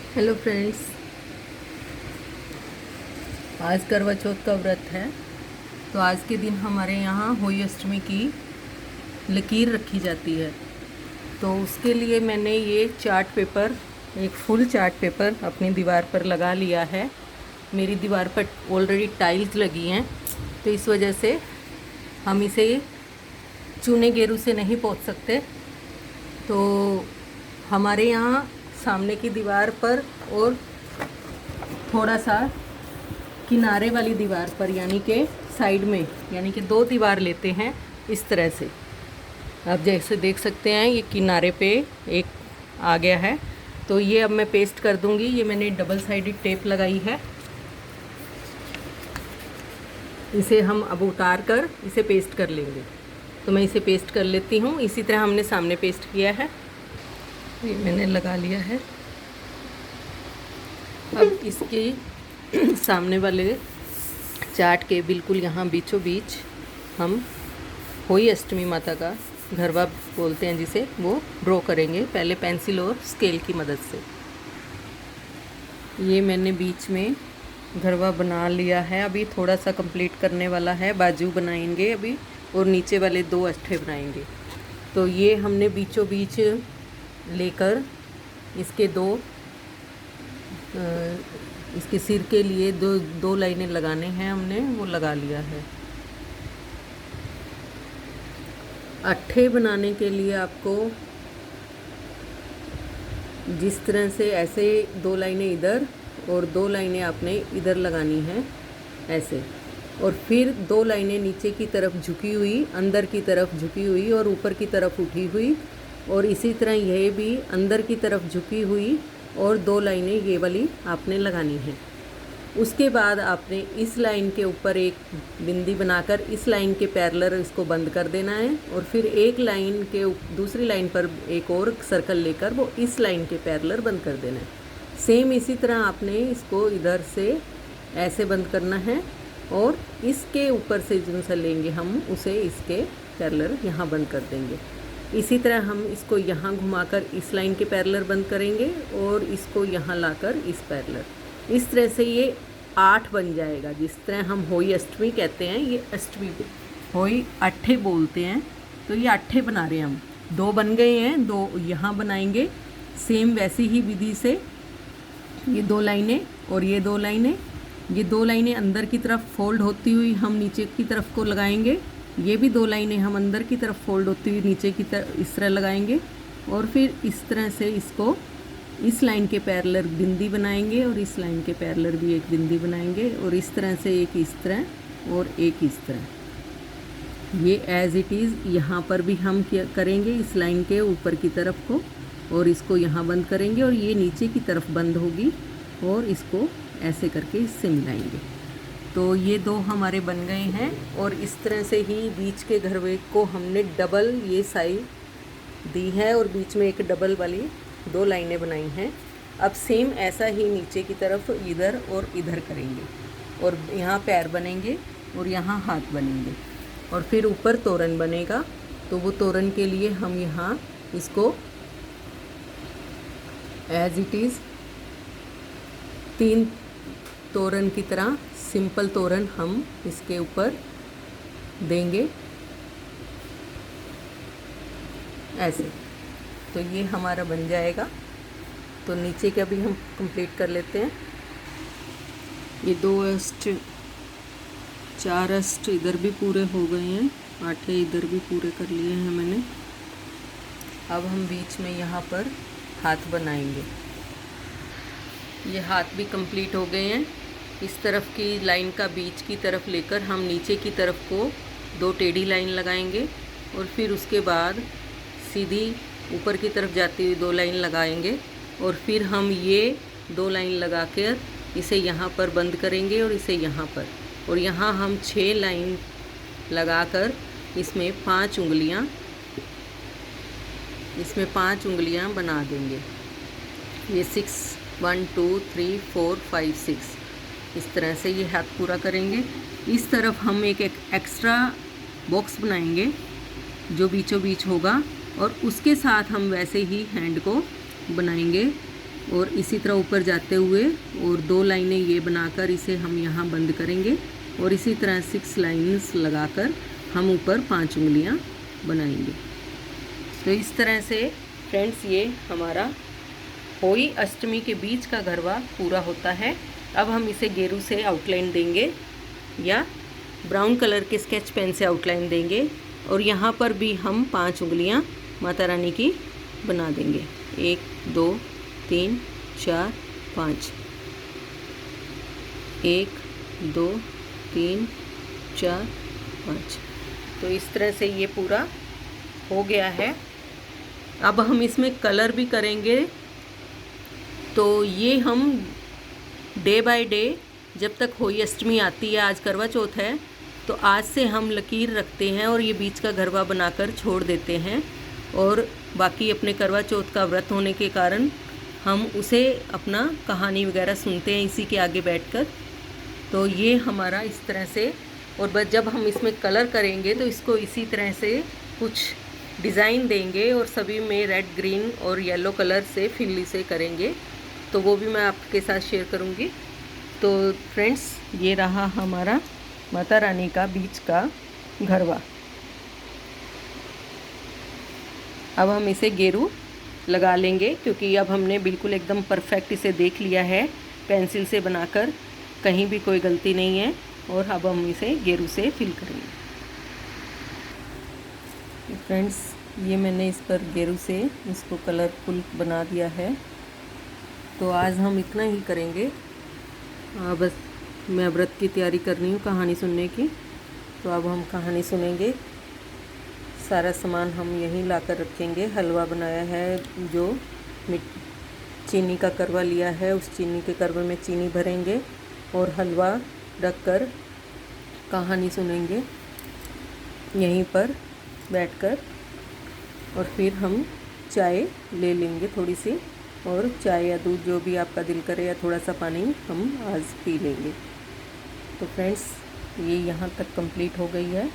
Hello friends, आज करवा चौथ का व्रत है। तो आज के दिन हमारे यहाँ होली अष्टमी की लकीर रखी जाती है। तो उसके लिए मैंने ये चार्ट पेपर, एक फुल चार्ट पेपर अपनी दीवार पर लगा लिया है। मेरी दीवार पर ऑलरेडी टाइल्स लगी हैं, तो इस वजह से हम इसे चूने गेरू से नहीं पोंछ सकते। तो हमारे यहाँ सामने की दीवार पर और थोड़ा सा किनारे वाली दीवार पर, यानी कि साइड में, यानी कि दो दीवार लेते हैं इस तरह से। आप जैसे देख सकते हैं ये किनारे पे एक आ गया है। तो ये अब मैं पेस्ट कर दूंगी। ये मैंने डबल साइडेड टेप लगाई है। इसे हम अब उतार कर इसे पेस्ट कर लेंगे। तो मैं इसे पेस्ट कर लेती हूँ। इसी तरह हमने सामने पेस्ट किया है। ये मैंने लगा लिया है। अब इसके सामने वाले चार्ट के बिल्कुल यहाँ बीचों बीच हम होली अष्टमी माता का घरवा बोलते हैं जिसे, वो ड्रॉ करेंगे पहले पेंसिल और स्केल की मदद से। ये मैंने बीच में घरवा बना लिया है। अभी थोड़ा सा कंप्लीट करने वाला है। बाजू बनाएंगे अभी और नीचे वाले दो अष्ठे बनाएंगे। तो ये हमने बीचों बीच लेकर इसके इसके सिर के लिए दो लाइनें लगाने हैं। हमने वो लगा लिया है। अट्ठे बनाने के लिए आपको जिस तरह से ऐसे दो लाइनें इधर और दो लाइनें आपने इधर लगानी है ऐसे, और फिर दो लाइनें नीचे की तरफ झुकी हुई, अंदर की तरफ झुकी हुई और ऊपर की तरफ उठी हुई, और इसी तरह यह भी अंदर की तरफ झुकी हुई और दो लाइनें ये वाली आपने लगानी है। उसके बाद आपने इस लाइन के ऊपर एक बिंदी बनाकर इस लाइन के पैरेलल इसको बंद कर देना है, और फिर एक लाइन के दूसरी लाइन पर एक और सर्कल लेकर वो इस लाइन के पैरेलल बंद कर देना है। सेम इसी तरह आपने इसको इधर से ऐसे बंद करना है, और इसके ऊपर से जो सा लेंगे हम उसे इसके पैरेलल यहाँ बंद कर देंगे। इसी तरह हम इसको यहाँ घुमाकर इस लाइन के पैरेलल बंद करेंगे और इसको यहाँ लाकर इस पैरेलल। इस तरह से ये 8 बन जाएगा। जिस तरह हम होली अष्टमी कहते हैं, ये अष्टमी होली अट्ठे बोलते हैं। तो ये अट्ठे बना रहे हैं हम। 2 बन गए हैं, 2 यहाँ बनाएंगे। सेम वैसी ही विधि से ये 2 लाइनें और ये 2 लाइनें, ये 2 लाइनें अंदर की तरफ फोल्ड होती हुई हम नीचे की तरफ को लगाएंगे। ये भी 2 लाइनें हम अंदर की तरफ फोल्ड होती हुई नीचे की तरफ इस तरह लगाएंगे, और फिर इस तरह से इसको इस लाइन के पैरेलल बिंदी बनाएंगे और इस लाइन के पैरेलल भी एक बिंदी बनाएंगे, और इस तरह से एक इस तरह और एक इस तरह। ये एज इट इज़ यहाँ पर भी हम क्या करेंगे, इस लाइन के ऊपर की तरफ को, और इसको यहाँ बंद करेंगे और ये नीचे की तरफ बंद होगी, और इसको ऐसे करके इससे मिलाएंगे। तो ये 2 हमारे बन गए हैं। और इस तरह से ही बीच के घरवे को हमने डबल ये साइड दी है और बीच में एक डबल वाली 2 लाइनें बनाई हैं। अब सेम ऐसा ही नीचे की तरफ इधर और इधर करेंगे, और यहाँ पैर बनेंगे और यहाँ हाथ बनेंगे, और फिर ऊपर तोरण बनेगा। तो वो तोरण के लिए हम यहाँ इसको एज इट इज़ 3 तोरण की तरह सिंपल तोरण हम इसके ऊपर देंगे ऐसे। तो ये हमारा बन जाएगा। तो नीचे का भी हम कंप्लीट कर लेते हैं। ये 2 अष्ट 4 अष्ट इधर भी पूरे हो गए हैं, 8 इधर भी पूरे कर लिए हैं मैंने। अब हम बीच में यहाँ पर हाथ बनाएंगे। ये हाथ भी कंप्लीट हो गए हैं। इस तरफ की लाइन का बीच की तरफ लेकर हम नीचे की तरफ को 2 टेढ़ी लाइन लगाएंगे, और फिर उसके बाद सीधी ऊपर की तरफ जाती हुई 2 लाइन लगाएंगे, और फिर हम ये 2 लाइन लगा कर इसे यहाँ पर बंद करेंगे और इसे यहाँ पर, और यहाँ हम 6 लाइन लगाकर इसमें 5 उंगलियाँ बना देंगे। ये 1 2 3 4 5 6 इस तरह से ये हाथ पूरा करेंगे। इस तरफ हम एक एक्स्ट्रा बॉक्स बनाएंगे जो बीचों बीच होगा, और उसके साथ हम वैसे ही हैंड को बनाएंगे और इसी तरह ऊपर जाते हुए और 2 लाइनें ये बनाकर इसे हम यहाँ बंद करेंगे और इसी तरह 6 लाइन्स लगाकर हम ऊपर 5 उंगलियाँ बनाएंगे। तो इस तरह से फ्रेंड्स ये हमारा होई अष्टमी के बीच का गरबा पूरा होता है। अब हम इसे गेरू से आउटलाइन देंगे या ब्राउन कलर के स्केच पेन से आउटलाइन देंगे और यहाँ पर भी हम 5 उंगलियाँ माता रानी की बना देंगे। 1 2 3 4 5, 1 2 3 4 5। तो इस तरह से ये पूरा हो गया है। अब हम इसमें कलर भी करेंगे। तो ये हम डे बाय डे जब तक होई अष्टमी आती है, आज करवा चौथ है, तो आज से हम लकीर रखते हैं और ये बीच का गरबा बनाकर छोड़ देते हैं। और बाकी अपने करवा चौथ का व्रत होने के कारण हम उसे अपना कहानी वगैरह सुनते हैं इसी के आगे बैठकर। तो ये हमारा इस तरह से, और बस जब हम इसमें कलर करेंगे तो इसको इसी तरह से कुछ डिज़ाइन देंगे और सभी में रेड, ग्रीन और येलो कलर से फिल्ली से करेंगे। तो वो भी मैं आपके साथ शेयर करूँगी। तो फ्रेंड्स ये रहा हमारा माता रानी का बीच का गरबा। अब हम इसे गेरू लगा लेंगे क्योंकि अब हमने बिल्कुल एकदम परफेक्ट इसे देख लिया है, पेंसिल से बनाकर कहीं भी कोई गलती नहीं है। और अब हम इसे गेरू से फिल करेंगे। फ्रेंड्स ये मैंने इस पर गेरू से इसको कलरफुल बना दिया है। तो आज हम इतना ही करेंगे। बस मैं व्रत की तैयारी कर रही हूँ कहानी सुनने की। तो अब हम कहानी सुनेंगे। सारा सामान हम यहीं लाकर रखेंगे। हलवा बनाया है, जो चीनी का करवा लिया है, उस चीनी के करवे में चीनी भरेंगे और हलवा रखकर कहानी सुनेंगे यहीं पर बैठकर। और फिर हम चाय ले लेंगे थोड़ी सी, और चाय या दूध जो भी आपका दिल करे, या थोड़ा सा पानी हम आज पी लेंगे। तो फ्रेंड्स ये यहाँ तक कंप्लीट हो गई है।